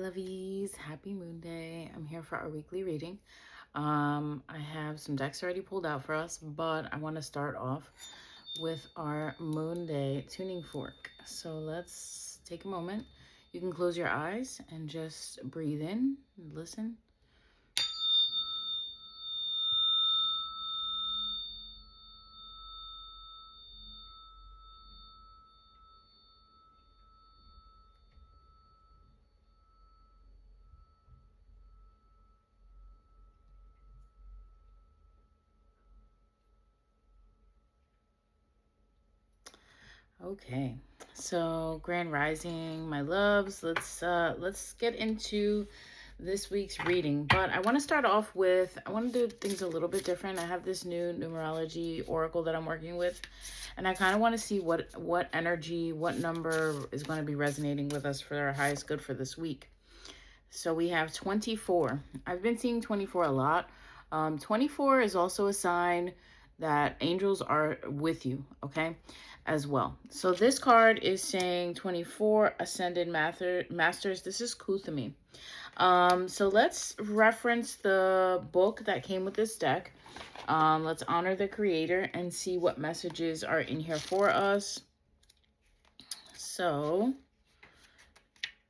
lovies, happy moon day. I'm here for our weekly reading. I have some decks already pulled out for us, but I want to start off with our moon day tuning fork. So let's take a moment. You can close your eyes and just breathe in and listen. Okay, so Grand Rising, my loves. Let's get into this week's reading. But I want to start off with, I want to do things a little bit different. I have this new numerology oracle that I'm working with, and I kind of want to see what energy, what number is going to be resonating with us for our highest good for this week. So we have 24. I've been seeing 24 a lot. 24 is also a sign that angels are with you, okay, as well. So this card is saying 24 Ascended Masters. This is Kuthumi. So let's reference the book that came with this deck. Let's honor the creator and see what messages are in here for us. So,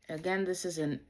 again, this is an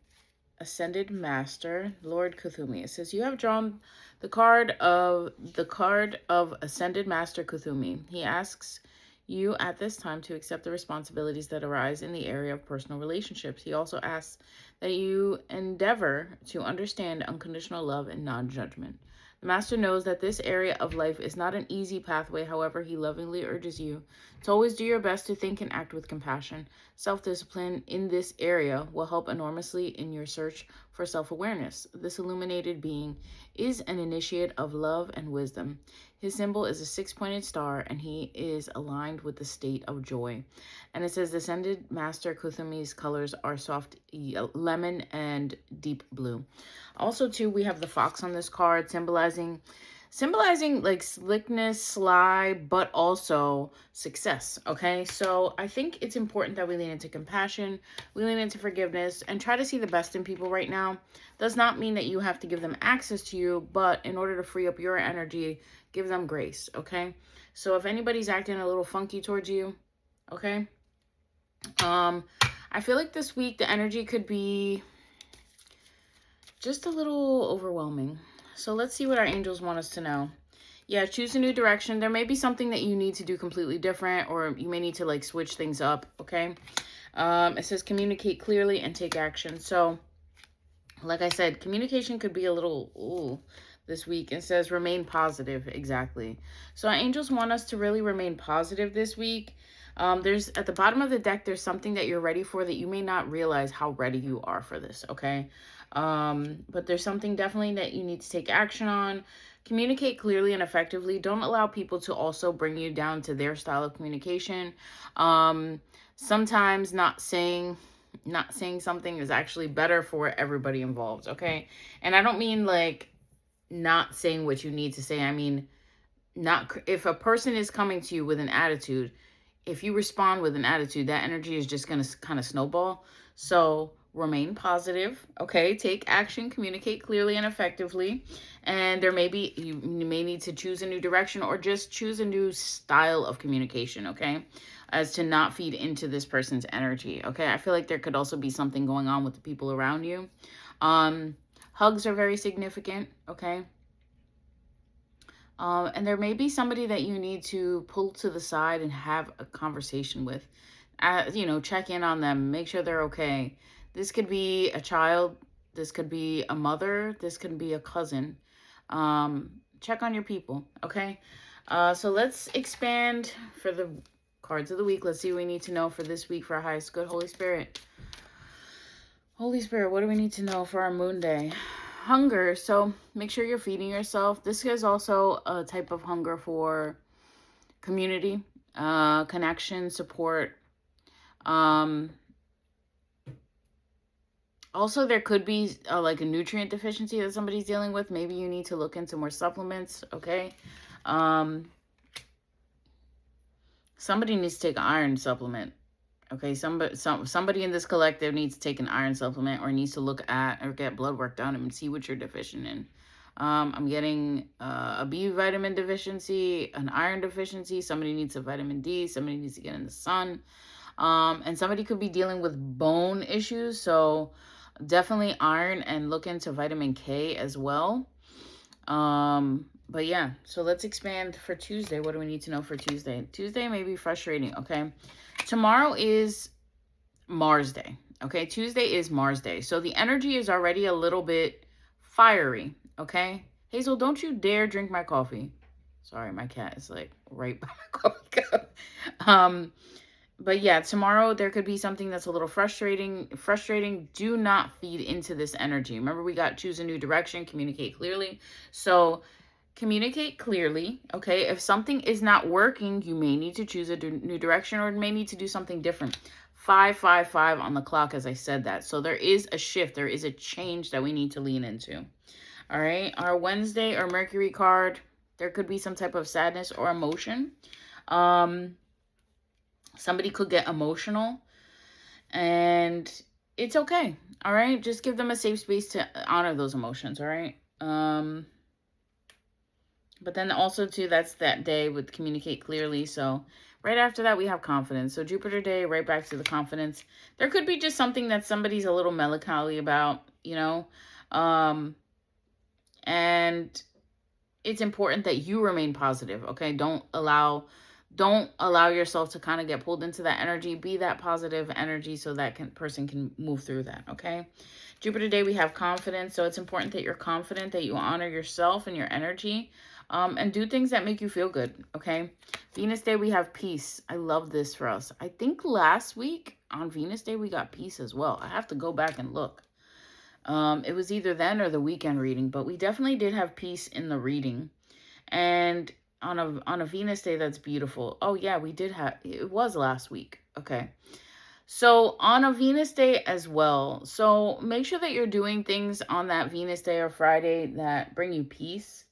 Ascended Master, Lord Kuthumi. It says you have drawn the card of Ascended Master Kuthumi. He asks you at this time to accept the responsibilities that arise in the area of personal relationships. He also asks that you endeavor to understand unconditional love and non-judgment. The Master knows that this area of life is not an easy pathway. However, he lovingly urges you to always do your best to think and act with compassion. Self-discipline in this area will help enormously in your search for self-awareness. This illuminated being is an initiate of love and wisdom. His symbol is a six-pointed star, and he is aligned with the state of joy. And it says, Ascended Master Kuthumi's colors are soft lemon and deep blue. Also, too, we have the fox on this card, symbolizing like slickness, sly, but also success. Okay, so I think it's important that we lean into compassion, we lean into forgiveness, and try to see the best in people right now. Does not mean that you have to give them access to you, but in order to free up your energy, give them grace. Okay, so if anybody's acting a little funky towards you, okay, I feel like this week the energy could be just a little overwhelming. So let's see what our angels want us to know. Yeah, choose a new direction. There may be something that you need to do completely different, or you may need to like switch things up, okay? It says communicate clearly and take action. So, like I said, communication could be a little this week. It says remain positive, exactly. So our angels want us to really remain positive this week. There's at the bottom of the deck, there's something that you're ready for that you may not realize how ready you are for this, okay? But there's something definitely that you need to take action on. Communicate clearly and effectively. Don't allow people to also bring you down to their style of communication. Sometimes not saying something is actually better for everybody involved, okay? And I don't mean like not saying what you need to say. I mean, not if a person is coming to you with an attitude, if you respond with an attitude, that energy is just going to kind of snowball. So remain positive, okay? Take action, communicate clearly and effectively. And there may be, you may need to choose a new direction or just choose a new style of communication, okay? As to not feed into this person's energy, okay? I feel like there could also be something going on with the people around you. Hugs are very significant, okay? And there may be somebody that you need to pull to the side and have a conversation with. Check in on them, make sure they're okay. This could be a child, this could be a mother, this could be a cousin. Check on your people, okay? So let's expand for the cards of the week. Let's see what we need to know for this week for our highest good. Holy Spirit. Holy Spirit, what do we need to know for our moon day? Hunger. So make sure you're feeding yourself. This is also a type of hunger for community, connection, support. Also, there could be like a nutrient deficiency that somebody's dealing with. Maybe you need to look into more supplements, okay? Somebody needs to take an iron supplement. Okay, somebody in this collective needs to take an iron supplement or needs to look at or get blood work done and see what you're deficient in. I'm getting a B vitamin deficiency, an iron deficiency. Somebody needs a vitamin D. Somebody needs to get in the sun. And somebody could be dealing with bone issues. So definitely iron, and look into vitamin K as well. But yeah, so let's expand for Tuesday. What do we need to know for Tuesday? Tuesday may be frustrating, okay? Tomorrow is Mars Day, okay? Tuesday is Mars Day. So the energy is already a little bit fiery, okay? Hazel, don't you dare drink my coffee. Sorry, my cat is like right by my coffee cup. But yeah, tomorrow there could be something that's a little frustrating. Do not feed into this energy. Remember, we got choose a new direction, communicate clearly. So communicate clearly, okay? If something is not working, you may need to choose a new direction or may need to do something different. 555 on the clock as I said that. So there is a shift. There is a change that we need to lean into. All right. Our Wednesday or Mercury card, there could be some type of sadness or emotion. Somebody could get emotional and it's okay. All right. Just give them a safe space to honor those emotions. All right. But then also too, that's that day with communicate clearly. So right after that, we have confidence. So Jupiter day, right back to the confidence. There could be just something that somebody's a little melancholy about, you know. And it's important that you remain positive, okay? Don't allow yourself to kind of get pulled into that energy. Be that positive energy so that person can move through that, okay? Jupiter day, we have confidence. So it's important that you're confident, that you honor yourself and your energy. And do things that make you feel good, okay? Venus day, we have peace. I love this for us. I think last week on Venus day, we got peace as well. I have to go back and look. It was either then or the weekend reading, but we definitely did have peace in the reading. And on a Venus day, that's beautiful. Oh, yeah, we did have, it was last week. Okay. So on a Venus day as well. So make sure that you're doing things on that Venus day or Friday that bring you peace.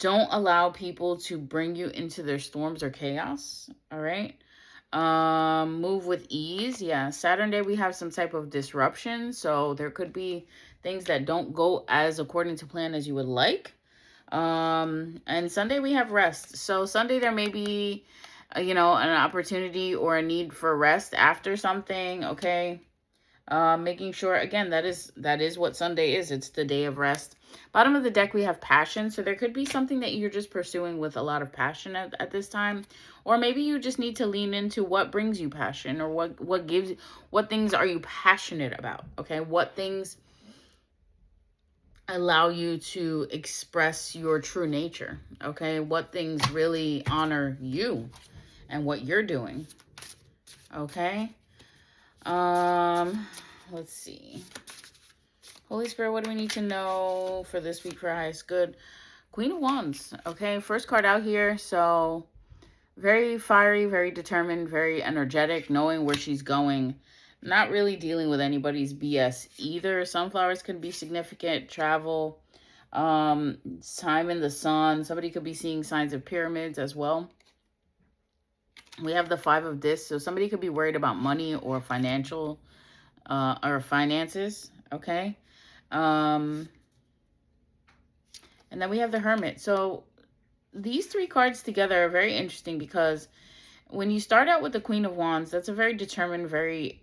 Don't allow people to bring you into their storms or chaos. All right. Move with ease. Yeah. Saturn day, we have some type of disruption. So there could be things that don't go as according to plan as you would like. And Sunday we have rest. So Sunday there may be, an opportunity or a need for rest after something. Okay. Making sure, again, that is what Sunday is. It's the day of rest. Bottom of the deck, we have passion. So there could be something that you're just pursuing with a lot of passion at this time. Or maybe you just need to lean into what brings you passion, or what things are you passionate about? Okay. What things allow you to express your true nature? Okay. What things really honor you and what you're doing? Okay. Let's see. Holy Spirit, what do we need to know for this week for highest good? Queen of Wands. Okay, first card out here. So very fiery, very determined, very energetic, knowing where she's going. Not really dealing with anybody's BS either. Sunflowers could be significant. Travel. Time in the sun. Somebody could be seeing signs of pyramids as well. We have the 5 of Discs. So somebody could be worried about money or financial or finances. Okay. And then we have the Hermit. So these 3 cards together are very interesting because when you start out with the Queen of Wands, that's a very determined, very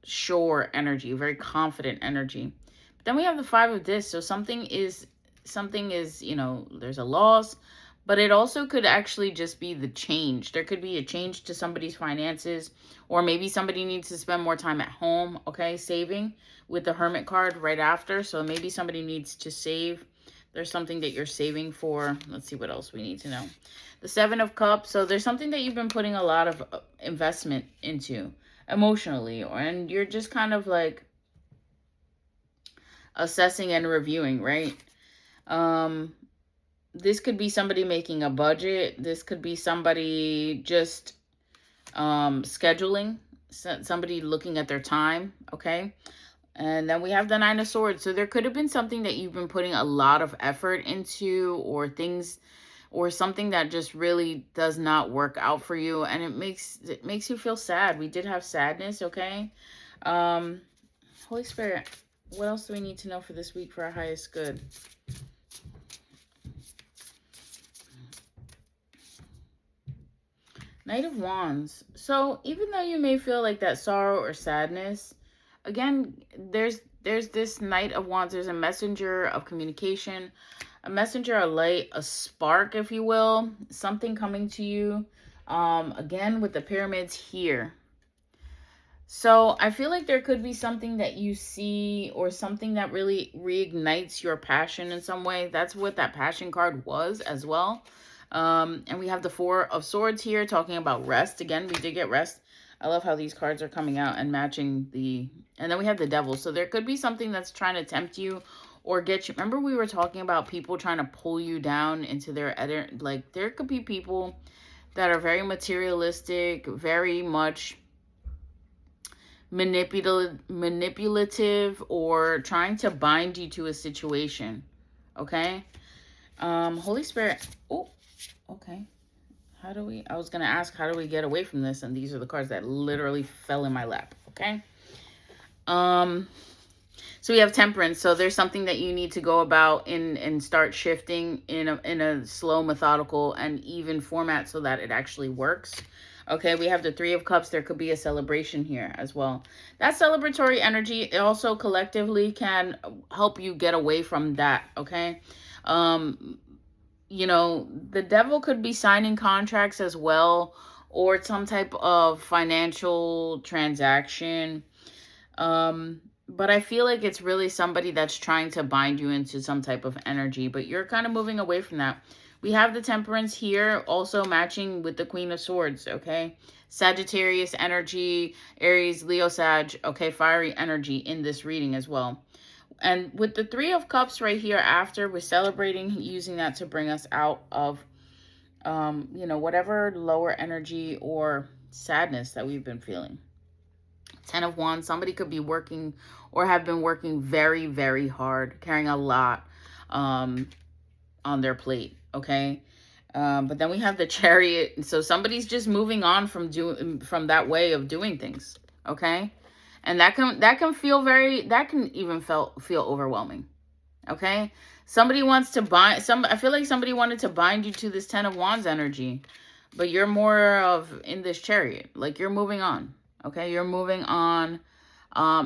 sure energy, very confident energy. But then we have the 5 of Discs. So something is, there's a loss, but it also could actually just be the change. There could be a change to somebody's finances, or maybe somebody needs to spend more time at home, okay, saving, with the Hermit card right after. So maybe somebody needs to save. There's something that you're saving for. Let's see what else we need to know. The 7 of Cups. So there's something that you've been putting a lot of investment into emotionally, and you're just kind of like assessing and reviewing, right? This could be somebody making a budget. This could be somebody just scheduling, somebody looking at their time, okay? And then we have the 9 of Swords. So there could have been something that you've been putting a lot of effort into, or things or something that just really does not work out for you, and it makes you feel sad. We did have sadness, okay? Holy Spirit, what else do we need to know for this week for our highest good? Knight of Wands. So even though you may feel like that sorrow or sadness, again, there's this Knight of Wands. There's a messenger of communication, a messenger of light, a spark, if you will, something coming to you. Again, with the pyramids here. So I feel like there could be something that you see or something that really reignites your passion in some way. That's what that passion card was as well. And we have the Four of Swords here talking about rest. Again, we did get rest. I love how these cards are coming out and matching the... And then we have the Devil. So there could be something that's trying to tempt you or get you... Remember we were talking about people trying to pull you down into their... Like, there could be people that are very materialistic, very much manipulative, or trying to bind you to a situation. Okay? Holy Spirit... Oh, okay. How do we... I was going to ask, how do we get away from this? And these are the cards that literally fell in my lap. Okay? So we have Temperance. So there's something that you need to go about and start shifting in a slow, methodical, and even format so that it actually works. Okay, we have the Three of Cups. There could be a celebration here as well. That celebratory energy, it also collectively can help you get away from that, okay? You know, the Devil could be signing contracts as well, or some type of financial transaction. But I feel like it's really somebody that's trying to bind you into some type of energy, but you're kind of moving away from that. We have the Temperance here, also matching with the Queen of Swords, okay? Sagittarius energy, Aries, Leo, Sag, okay? Fiery energy in this reading as well. And with the Three of Cups right here after, we're celebrating, using that to bring us out of, you know, whatever lower energy or sadness that we've been feeling. Ten of Wands, somebody could be working or have been working very, very hard, carrying a lot on their plate, okay? But then we have the Chariot. So somebody's just moving on from that way of doing things, okay? And that can feel that can even feel overwhelming, okay? Somebody wants to bind, I feel like somebody wanted to bind you to this Ten of Wands energy, but you're more of in this Chariot, like you're moving on. Okay, you're moving on.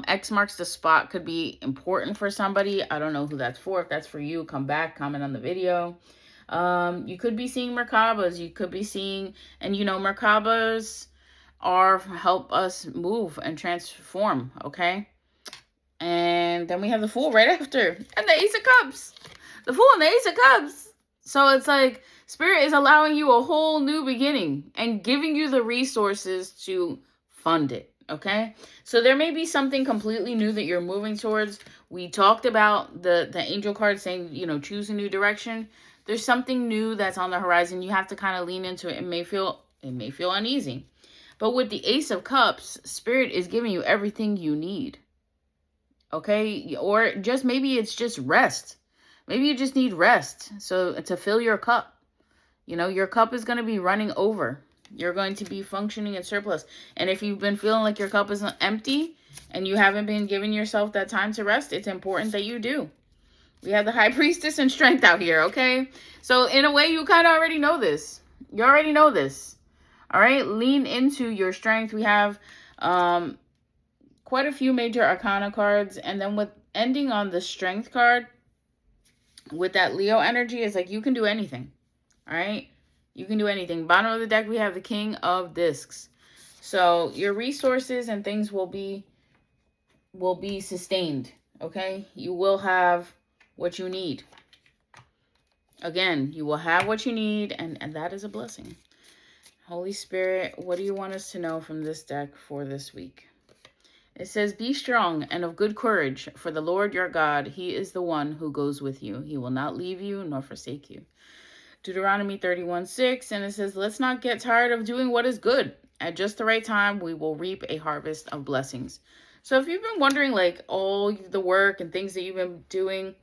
X marks the spot could be important for somebody. I don't know who that's for. If that's for you, come back, comment on the video. You could be seeing Merkabas. You could be seeing, and you know, Merkabas help us move and transform, okay? And then we have the Fool right after. And the Ace of Cups. The Fool and the Ace of Cups. So it's like Spirit is allowing you a whole new beginning and giving you the resources to fund it, okay? So there may be something completely new that you're moving towards. We talked about the angel card saying, you know, choose a new direction. There's something new that's on the horizon. You have to kind of lean into it. It may feel uneasy. But with the Ace of Cups, Spirit is giving you everything you need. Okay? Or just maybe it's just rest. Maybe you just need rest so to fill your cup. You know, your cup is going to be running over. You're going to be functioning in surplus. And if you've been feeling like your cup is empty and you haven't been giving yourself that time to rest, it's important that you do. We have the High Priestess and Strength out here, okay? So in a way, you kind of already know this. You already know this. All right? Lean into your strength. We have quite a few major arcana cards. And then with ending on the Strength card, with that Leo energy, it's like you can do anything. All right? You can do anything. Bottom of the deck, we have the King of Discs. So your resources and things will be sustained, okay? You will have what you need. Again, you will have what you need, and that is a blessing. Holy Spirit, what do you want us to know from this deck for this week? It says, be strong and of good courage, for the Lord your God, he is the one who goes with you. He will not leave you nor forsake you. Deuteronomy 31:6, and it says, let's not get tired of doing what is good. At just the right time, we will reap a harvest of blessings. So if you've been wondering, like, all the work and things that you've been doing,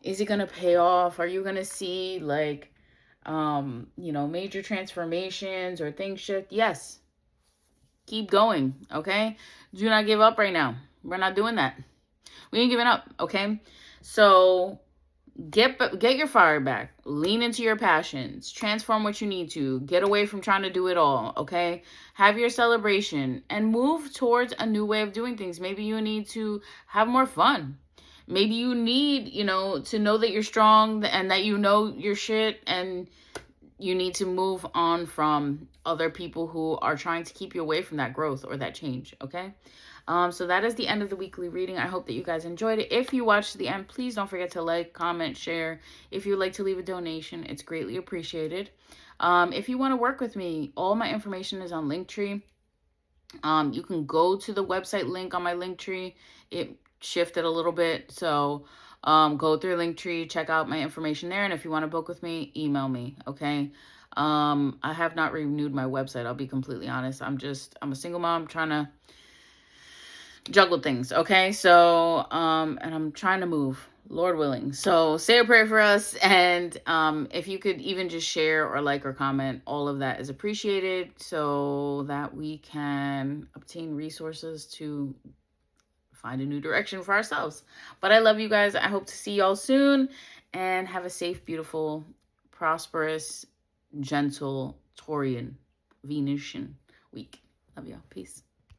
is it going to pay off? Are you going to see, like, major transformations or things shift, yes, keep going, okay? Do not give up right now. We're not doing that. We ain't giving up, okay? So get your fire back. Lean into your passions. Transform what you need to. Get away from trying to do it all, okay? Have your celebration and move towards a new way of doing things. Maybe you need to have more fun. Maybe you need, to know that you're strong and that you know your shit, and you need to move on from other people who are trying to keep you away from that growth or that change, okay? So that is the end of the weekly reading. I hope that you guys enjoyed it. If you watched to the end, please don't forget to like, comment, share. If you'd like to leave a donation, it's greatly appreciated. If you want to work with me, all my information is on Linktree. You can go to the website link on my Linktree. It shifted a little bit, so go through Linktree, check out my information there, and if you want to book with me, email me, okay? I have not renewed my website, I'll be completely honest. I'm a single mom trying to juggle things, okay? So, and I'm trying to move, Lord willing. So say a prayer for us, and if you could even just share or like or comment, all of that is appreciated so that we can obtain resources to find a new direction for ourselves. But I love you guys. I hope to see y'all soon, and have a safe, beautiful, prosperous, gentle, Taurian, Venusian week. Love y'all. Peace.